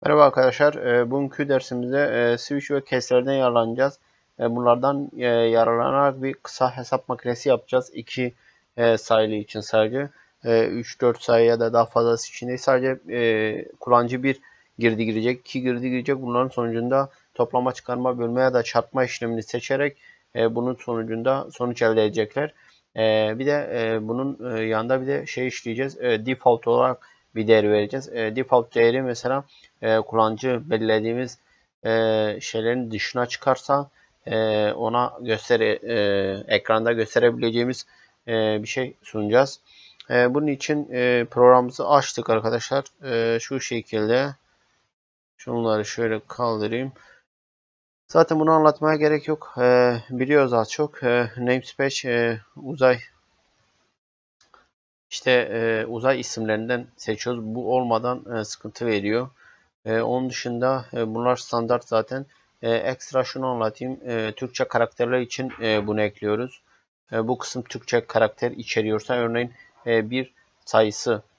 Merhaba arkadaşlar. Bugünkü dersimizde switch ve case'lerden yararlanacağız. Bunlardan yararlanarak bir kısa hesap makinesi yapacağız. İki sayılı için sadece. 3-4 sayı ya da daha fazlası için değil. Sadece kullanıcı bir girdi girecek, iki girdi girecek. Bunların sonucunda toplama, çıkarma, bölme ya da çarpma işlemini seçerek bunun sonucunda sonuç elde edecekler. Bir de bunun yanında bir de şey işleyeceğiz. Default olarak bir değer vereceğiz. Default değeri mesela kullanıcı belirlediğimiz şeylerin dışına çıkarsa ona ekranda gösterebileceğimiz bir şey sunacağız. Bunun için programımızı açtık arkadaşlar. Şu şekilde şunları şöyle kaldırayım. Zaten bunu anlatmaya gerek yok. Biliyoruz az çok. Namespace uzay uzay isimlerinden seçiyoruz. Bu olmadan sıkıntı veriyor. Onun dışında bunlar standart zaten. Ekstra şunu anlatayım. Türkçe karakterler için bunu ekliyoruz. Bu kısım Türkçe karakter içeriyorsa örneğin bir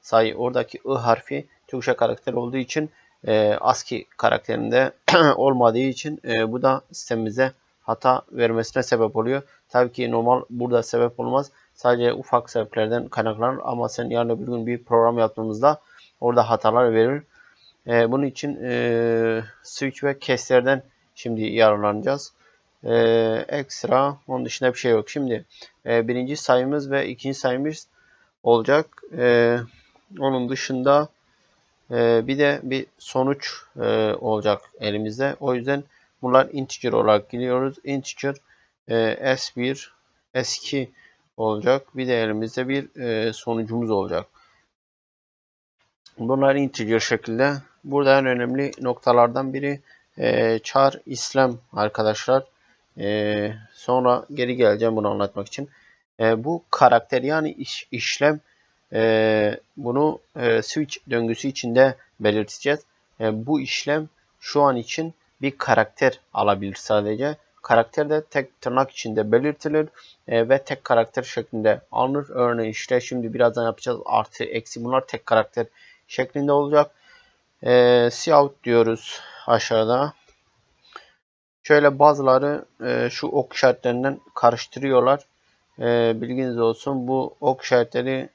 sayı oradaki I harfi Türkçe karakter olduğu için ASCII karakterinde olmadığı için bu da sistemimize hata vermesine sebep oluyor. Tabii ki normal burada sebep olmaz. Sadece ufak sebeplerden kaynaklanır ama sen yarın öbür gün bir program yaptığımızda orada hatalar verir. Bunun için switch ve case'lerden şimdi yararlanacağız. Ekstra onun dışında bir şey yok. Şimdi birinci sayımız ve ikinci sayımız olacak. Onun dışında bir de bir sonuç olacak elimizde. O yüzden bunlar integer olarak giriyoruz. Integer S1, S2 olacak. Bir de elimizde bir sonucumuz olacak. Bunlar integer şekilde. Burada en önemli noktalardan biri char işlem arkadaşlar. Sonra geri geleceğim bunu anlatmak için. Bu karakter yani işlem bunu switch döngüsü içinde belirteceğiz. Bu işlem şu an için bir karakter alabilir sadece. Karakter de tek tırnak içinde belirtilir ve tek karakter şeklinde alınır. Örneğin işte şimdi birazdan yapacağız. Artı, eksi bunlar tek karakter şeklinde olacak. Cout diyoruz aşağıda. Şöyle bazıları şu ok işaretlerinden karıştırıyorlar. Bilginiz olsun. Bu ok işaretleri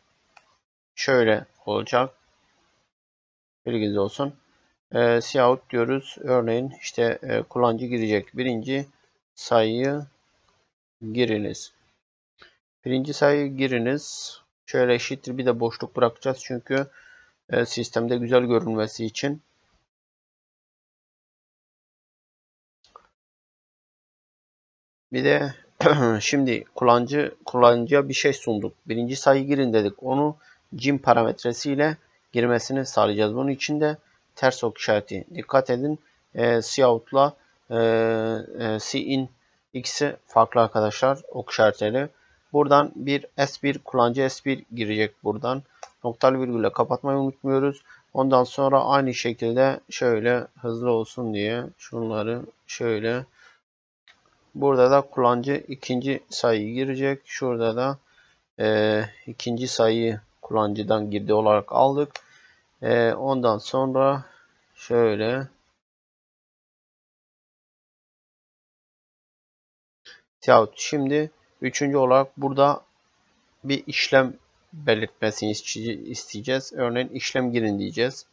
şöyle olacak. Bilginiz olsun. Cout diyoruz. Örneğin işte kullanıcı girecek. Birinci sayıyı giriniz. Birinci sayıyı giriniz. Şöyle eşittir bir de boşluk bırakacağız. Çünkü sistemde güzel görünmesi için. Bir de şimdi kullanıcıya bir şey sunduk. Birinci sayı girin dedik. Onu cim parametresiyle girmesini sağlayacağız. Bunun için de ters ok işareti. Dikkat edin. Cout'la cin ikisi farklı arkadaşlar. Ok işaretleri. Buradan bir S1 kullanıcı S1 girecek buradan. Noktalı virgülle kapatmayı unutmuyoruz. Ondan sonra aynı şekilde şöyle hızlı olsun diye şunları şöyle. Burada da kullanıcı ikinci sayıyı girecek. Şurada da ikinci sayıyı kullanıcıdan girdi olarak aldık. Ondan sonra şöyle şimdi üçüncü olarak burada bir işlem belirtmesini isteyeceğiz. Örneğin işlem girin diyeceğiz.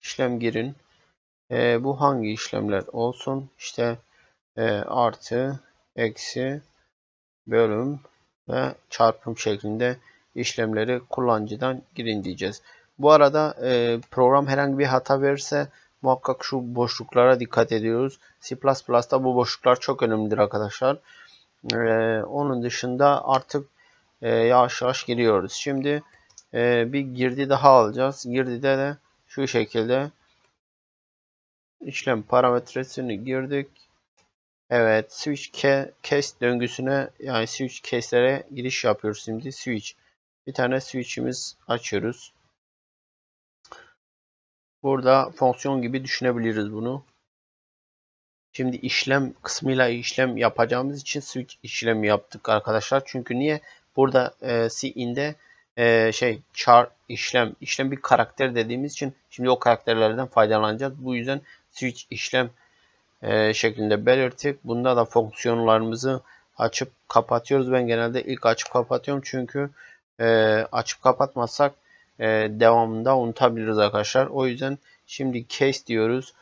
İşlem girin. Bu hangi işlemler olsun? İşte artı, eksi, bölüm ve çarpım şeklinde işlemleri kullanıcıdan girin diyeceğiz. Bu arada program herhangi bir hata verirse muhakkak şu boşluklara dikkat ediyoruz. C++'da bu boşluklar çok önemlidir arkadaşlar. Onun dışında artık yavaş yavaş giriyoruz. Şimdi bir girdi daha alacağız. Girdide de şu şekilde işlem parametresini girdik. Evet, switch case döngüsüne yani switch case'lere giriş yapıyoruz şimdi. Switch. Bir tane switch'imiz açıyoruz. Burada fonksiyon gibi düşünebiliriz bunu. Şimdi işlem kısmıyla işlem yapacağımız için switch işlemi yaptık arkadaşlar. Çünkü niye? Burada cin'de char işlem bir karakter dediğimiz için şimdi o karakterlerden faydalanacağız. Bu yüzden switch işlem şeklinde belirtip bunda da fonksiyonlarımızı açıp kapatıyoruz. Ben genelde ilk açıp kapatıyorum çünkü açıp kapatmazsak devamında unutabiliriz arkadaşlar. O yüzden şimdi case diyoruz.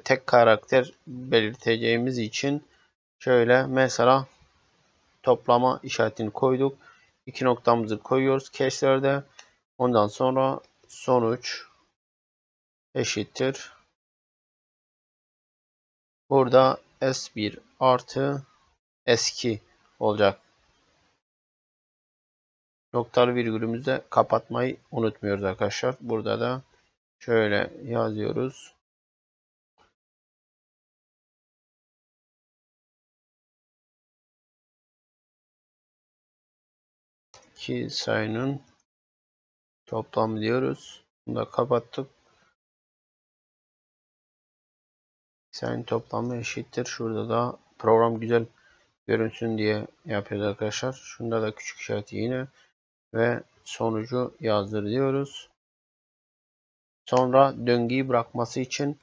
Tek karakter belirteceğimiz için şöyle mesela toplama işaretini koyduk. 2 noktamızı koyuyoruz case'lerde. Ondan sonra sonuç eşittir. Burada S1 artı S2 olacak. Noktalı virgülümüzde kapatmayı unutmuyoruz arkadaşlar. Burada da şöyle yazıyoruz. İki sayının toplamı diyoruz. Bunu da kapattık. Sayının toplamı eşittir. Şurada da program güzel görünsün diye yapıyoruz arkadaşlar. Şunda da küçük işareti yine ve sonucu yazdır diyoruz. Sonra döngüyü bırakması için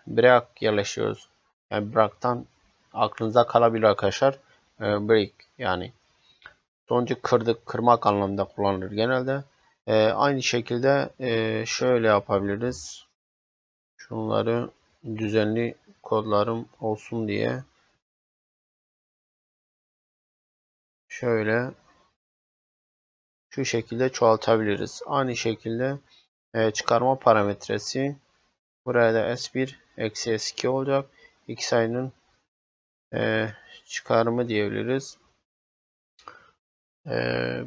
break yerleştiriyoruz. Yani break'tan aklınıza kalabilir arkadaşlar. Break yani sonucu kırmak anlamında kullanılır genelde. Aynı şekilde şöyle yapabiliriz. Şunları düzenli kodlarım olsun diye şöyle şu şekilde çoğaltabiliriz. Aynı şekilde çıkarma parametresi buraya da S1 eksi S2 olacak. İki sayının çıkarımı diyebiliriz.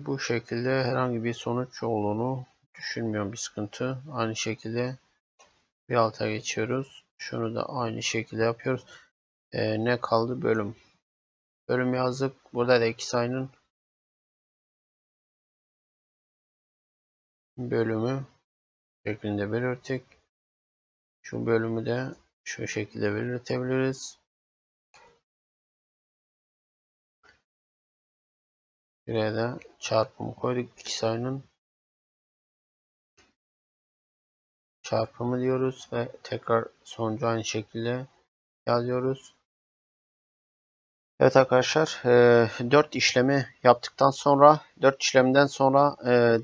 Bu şekilde herhangi bir sonuç olduğunu düşünmüyorum, bir sıkıntı. Aynı şekilde bir alta geçiyoruz. Şunu da aynı şekilde yapıyoruz. Ne kaldı? Bölüm. Bölüm yazdık. Burada da iki sayının bölümü şeklinde belirttik. Şu bölümü de şu şekilde belirtebiliriz. Buraya da çarpımı koyduk. İki sayının çarpımı diyoruz ve tekrar sonucu aynı şekilde yazıyoruz. Evet arkadaşlar, 4 işlemi yaptıktan sonra 4 işlemden sonra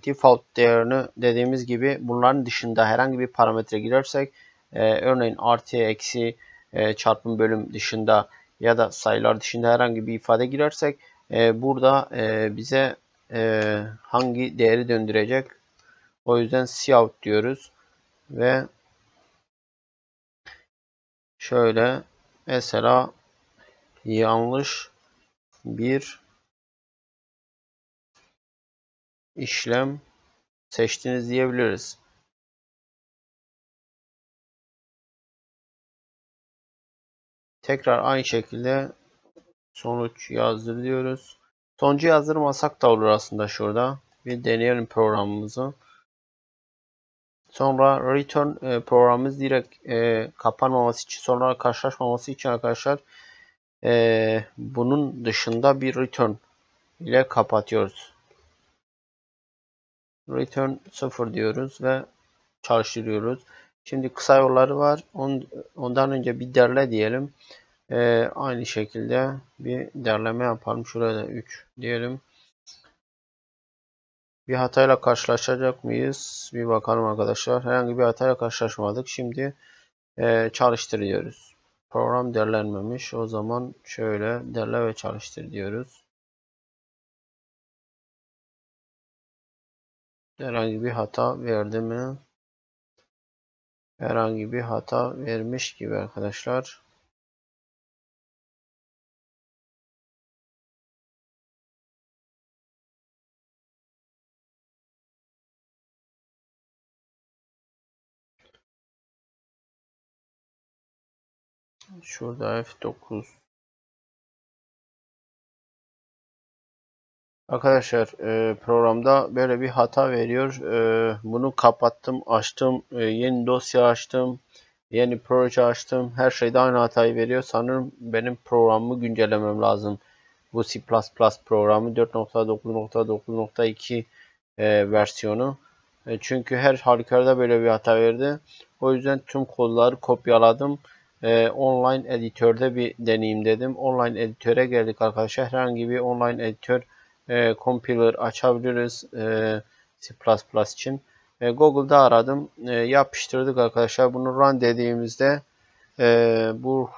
default değerini dediğimiz gibi bunların dışında herhangi bir parametre girersek örneğin artı eksi çarpım bölüm dışında ya da sayılar dışında herhangi bir ifade girersek burada bize hangi değeri döndürecek, o yüzden cout diyoruz ve şöyle mesela yanlış bir işlem seçtiniz diyebiliriz. Tekrar aynı şekilde sonuç yazdır diyoruz. Sonucu yazdırmasak da olur aslında şurada. Bir deneyelim programımızı. Sonra return programımız direkt kapanmaması için, sonra karşılaşmaması için arkadaşlar bunun dışında bir return ile kapatıyoruz. Return 0 diyoruz ve çalıştırıyoruz. Şimdi kısa yolları var. Ondan önce bir derle diyelim. Aynı şekilde bir derleme yapalım. Şuraya da 3 diyelim. Bir hatayla karşılaşacak mıyız? Bir bakalım arkadaşlar. Herhangi bir hatayla karşılaşmadık. Şimdi çalıştırıyoruz. Program derlenmemiş. O zaman şöyle derle ve çalıştır diyoruz. Herhangi bir hata verdi mi? Herhangi bir hata vermiş gibi arkadaşlar. Şurada F9. Arkadaşlar programda böyle bir hata veriyor. Bunu kapattım, açtım, yeni dosya açtım, yeni proje açtım. Her şeyde aynı hatayı veriyor. Sanırım benim programımı güncellemem lazım. Bu C++ programı 4.9.9.2 versiyonu. Çünkü her halükarda böyle bir hata verdi. O yüzden tüm kodları kopyaladım. Online editörde bir deneyim dedim. Online editöre geldik arkadaşlar. Herhangi bir online editör compiler açabiliriz C++ için. Google'da aradım. Yapıştırdık arkadaşlar. Bunu run dediğimizde bu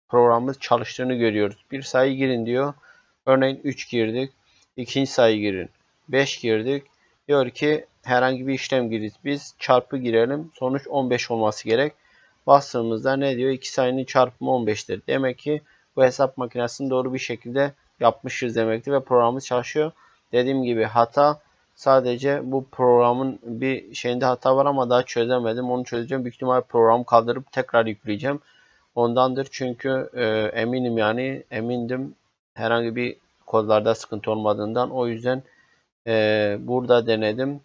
programımız çalıştığını görüyoruz. Bir sayı girin diyor. Örneğin 3 girdik. İkinci sayı girin. 5 girdik. Diyor ki herhangi bir işlem giriz. Biz çarpı girelim. Sonuç 15 olması gerek. Bastığımızda ne diyor? İki sayının çarpımı 15'tir. Demek ki bu hesap makinesini doğru bir şekilde yapmışız demektir ve programımız çalışıyor. Dediğim gibi hata sadece bu programın bir şeyinde hata var ama daha çözemedim. Onu çözeceğim. Büyük ihtimalle programı kaldırıp tekrar yükleyeceğim. Ondandır çünkü eminim emindim herhangi bir kodlarda sıkıntı olmadığından. O yüzden burada denedim.